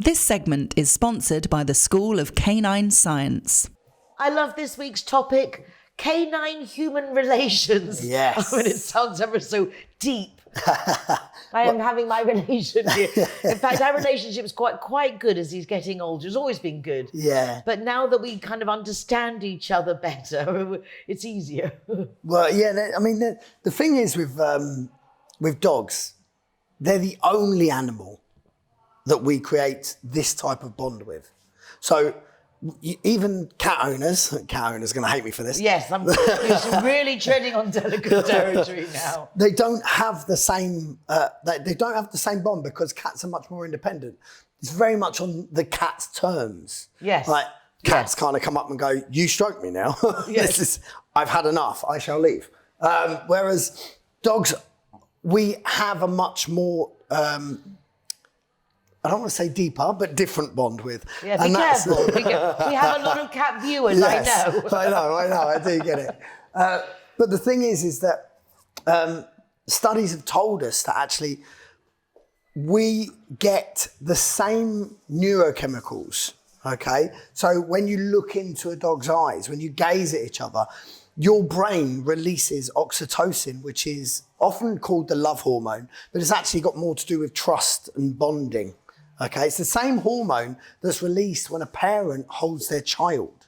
This segment is sponsored by the School of Canine Science. I love this week's topic, canine-human relations. Yes. I mean, it sounds ever so deep. I am having my relationship. In fact, our relationship's quite good as he's getting older. It's always been good. Yeah. But now that we kind of understand each other better, it's easier. Well, yeah, I mean, the thing is with dogs, they're the only animal that we create this type of bond with. So even cat owners are going to hate me for this. Yes, I'm really treading on delicate territory now. They don't have the same. They don't have the same bond because cats are much more independent. It's very much on the cat's terms. Yes. Like cats kind of come up and go, "You stroke me now. Yes. I've had enough. I shall leave." Whereas dogs, we have a much more. I don't want to say deeper, but different bond with. Yeah, be careful. We have a lot of cat viewers, yes, I know. I know, I do get it. But the thing is that studies have told us that actually we get the same neurochemicals, okay? So when you look into a dog's eyes, when you gaze at each other, your brain releases oxytocin, which is often called the love hormone, but it's actually got more to do with trust and bonding. Okay, it's the same hormone that's released when a parent holds their child.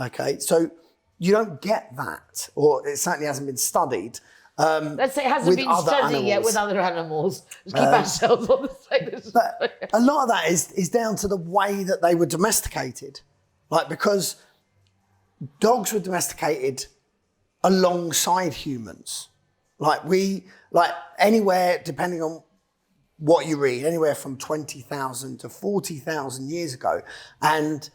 Okay, so you don't get that, or it certainly hasn't been studied. Let's say it hasn't been studied yet with other animals. Let's keep ourselves on the same. But a lot of that is down to the way that they were domesticated. Like, because dogs were domesticated alongside humans. Like anywhere, depending on what you read, anywhere from 20,000 to 40,000 years ago. And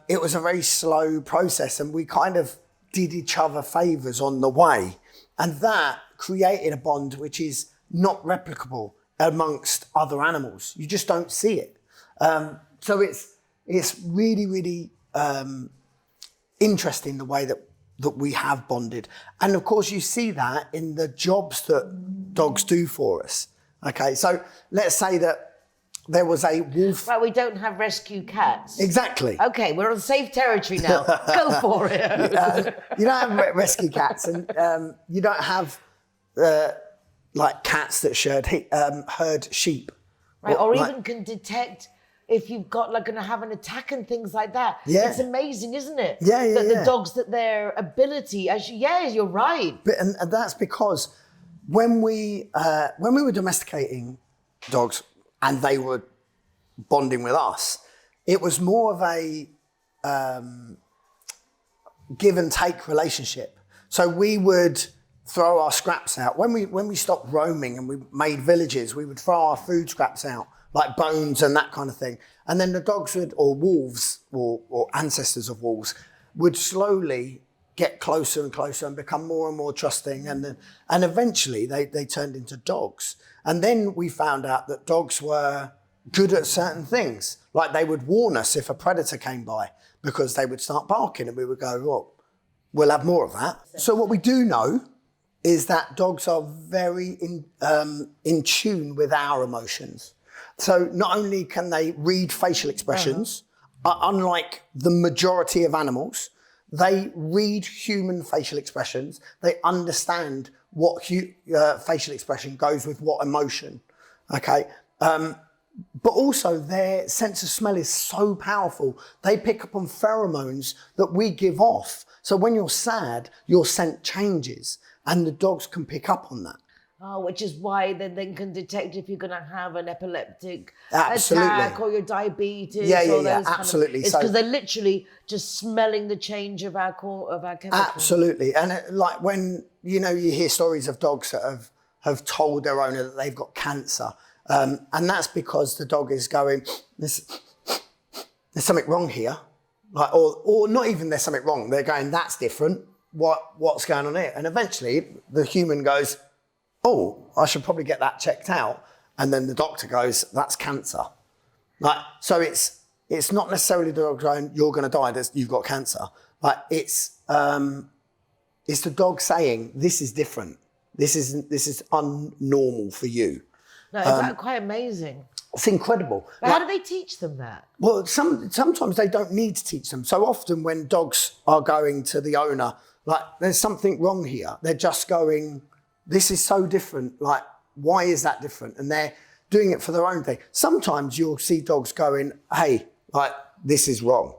it was a very slow process, and we kind of did each other favors on the way. And that created a bond which is not replicable amongst other animals. You just don't see it. So it's really, really interesting the way that we have bonded. And of course you see that in the jobs that dogs do for us. Okay, so let's say that there was a wolf. Right, we don't have rescue cats. Exactly. Okay, we're on safe territory now. Go for it. You don't have rescue cats, and you don't have like cats that herd sheep. Right, or even can detect if you've got going to have an attack and things like that. Yeah. It's amazing, isn't it? Yeah. The dogs, that their ability, actually, yeah, you're right. And that's because when we were domesticating dogs and they were bonding with us, it was more of a give and take relationship. So we would throw our scraps out. When we stopped roaming and we made villages, we would throw our food scraps out, like bones and that kind of thing. And then the dogs or wolves, or ancestors of wolves, would slowly get closer and closer and become more and more trusting. And eventually they turned into dogs. And then we found out that dogs were good at certain things. Like they would warn us if a predator came by, because they would start barking and we would go, well, we'll have more of that. So what we do know is that dogs are very in tune with our emotions. So not only can they read facial expressions, unlike the majority of animals, they read human facial expressions. They understand what facial expression goes with what emotion, okay? But also their sense of smell is so powerful. They pick up on pheromones that we give off. So when you're sad, your scent changes, and the dogs can pick up on that. Oh, which is why they can detect if you're going to have an epileptic Absolutely. attack or your diabetes. Yeah, or those absolutely. It's because they're literally just smelling the change of our chemicals. Absolutely. And like when, you hear stories of dogs that have told their owner that they've got cancer. And that's because the dog is going, there's something wrong here. Like, or not even there's something wrong. They're going, that's different. What's going on here? And eventually the human goes, oh, I should probably get that checked out. And then the doctor goes, that's cancer. Like, so it's not necessarily the dog going, you're going to die, you've got cancer. Like, it's the dog saying, this is different. This is unnormal for you. No, it's quite amazing. It's incredible. But how do they teach them that? Well, sometimes they don't need to teach them. So often when dogs are going to the owner, like, there's something wrong here. They're just going, this is so different. Like, why is that different? And they're doing it for their own thing. Sometimes you'll see dogs going, hey, like, this is wrong.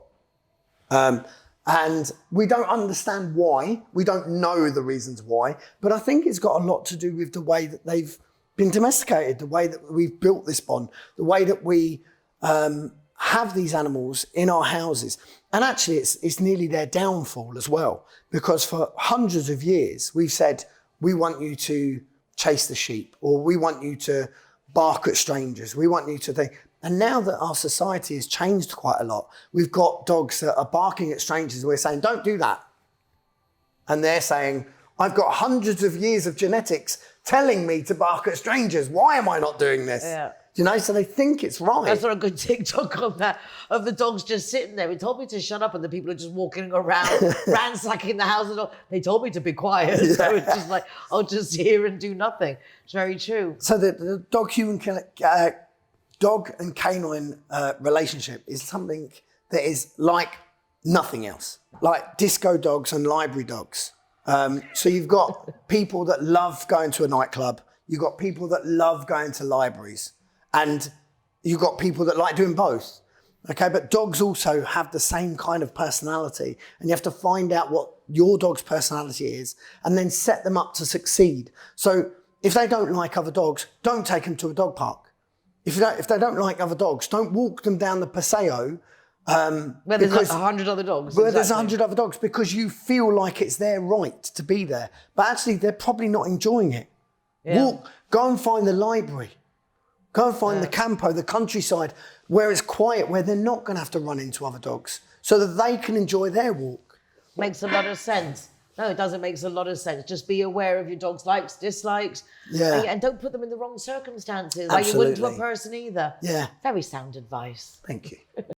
And we don't understand why. We don't know the reasons why. But I think it's got a lot to do with the way that they've been domesticated, the way that we've built this bond, the way that we have these animals in our houses. And actually, it's nearly their downfall as well. Because for hundreds of years, we've said, we want you to chase the sheep, or we want you to bark at strangers. We want you to think. And now that our society has changed quite a lot, we've got dogs that are barking at strangers. We're saying, don't do that. And they're saying, I've got hundreds of years of genetics telling me to bark at strangers. Why am I not doing this? Yeah. You know, so they think it's right. I saw a good TikTok on that, of the dogs just sitting there. He told me to shut up, and the people are just walking around, ransacking the house and all. They told me to be quiet. Yeah. So it's just like, I'll just hear and do nothing. It's very true. So the dog and canine relationship is something that is like nothing else, like disco dogs and library dogs. So you've got people that love going to a nightclub. You've got people that love going to libraries. And you've got people that like doing both. Okay, but dogs also have the same kind of personality. And you have to find out what your dog's personality is and then set them up to succeed. So if they don't like other dogs, don't take them to a dog park. If they don't like other dogs, don't walk them down the Paseo. Where there's 100 other dogs. Where there's 100 other dogs, because you feel like it's their right to be there. But actually, they're probably not enjoying it. Yeah. Go and find the library. Go and find the campo, the countryside, where it's quiet, where they're not going to have to run into other dogs, so that they can enjoy their walk. Makes a lot of sense. No, it doesn't make a lot of sense. Just be aware of your dog's likes, dislikes. Yeah. And don't put them in the wrong circumstances. Absolutely. Like you wouldn't to a person either. Yeah. Very sound advice. Thank you.